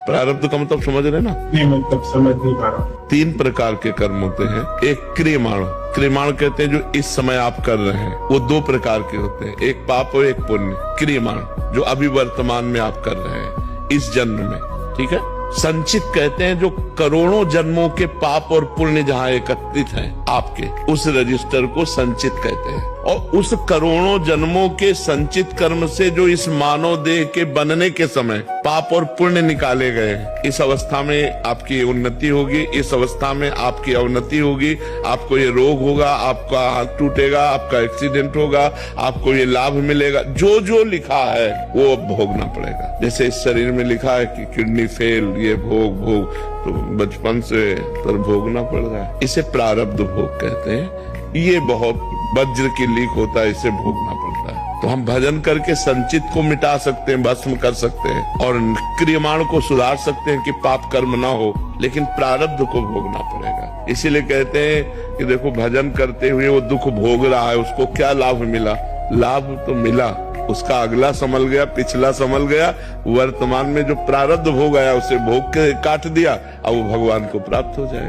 प्रारब्ध का मतलब समझ रहे ना? नहीं, मतलब समझ नहीं पा रहा। 3 प्रकार के कर्म होते हैं। एक क्रियमाण, क्रियमाण कहते हैं जो इस समय आप कर रहे हैं, वो 2 प्रकार के होते हैं, एक पाप और एक पुण्य। क्रियमाण जो अभी वर्तमान में आप कर रहे हैं इस जन्म में, ठीक है। संचित कहते हैं जो करोड़ों जन्मों के पाप और पुण्य जहाँ एकत्रित हैं आपके, उस रजिस्टर को संचित कहते हैं। और उस करोड़ों जन्मों के संचित कर्म से जो इस मानव देह के बनने के समय पाप और पुण्य निकाले गए, इस अवस्था में आपकी उन्नति होगी, इस अवस्था में आपकी अवनति होगी, आपको ये रोग होगा, आपका हाथ टूटेगा, आपका एक्सीडेंट होगा, आपको ये लाभ मिलेगा, जो जो लिखा है वो अब भोगना पड़ेगा। जैसे इस शरीर में लिखा है कि किडनी फेल, ये भोग भोग, तो बचपन से पर भोगना पड़ रहा है, इसे प्रारब्ध भोग कहते हैं। ये बहुत वज्र की लीक होता है, इसे भोगना पड़ता है। तो हम भजन करके संचित को मिटा सकते हैं, भस्म कर सकते हैं, और क्रियमाण को सुधार सकते हैं कि पाप कर्म ना हो, लेकिन प्रारब्ध को भोगना पड़ेगा। इसीलिए कहते हैं कि देखो भजन करते हुए वो दुख भोग रहा है, उसको क्या लाभ मिला? लाभ तो मिला, उसका अगला संभल गया, पिछला संभल गया, वर्तमान में जो प्रारब्ध भोग आया उसे भोग के काट दिया, अब वो भगवान को प्राप्त हो जाए।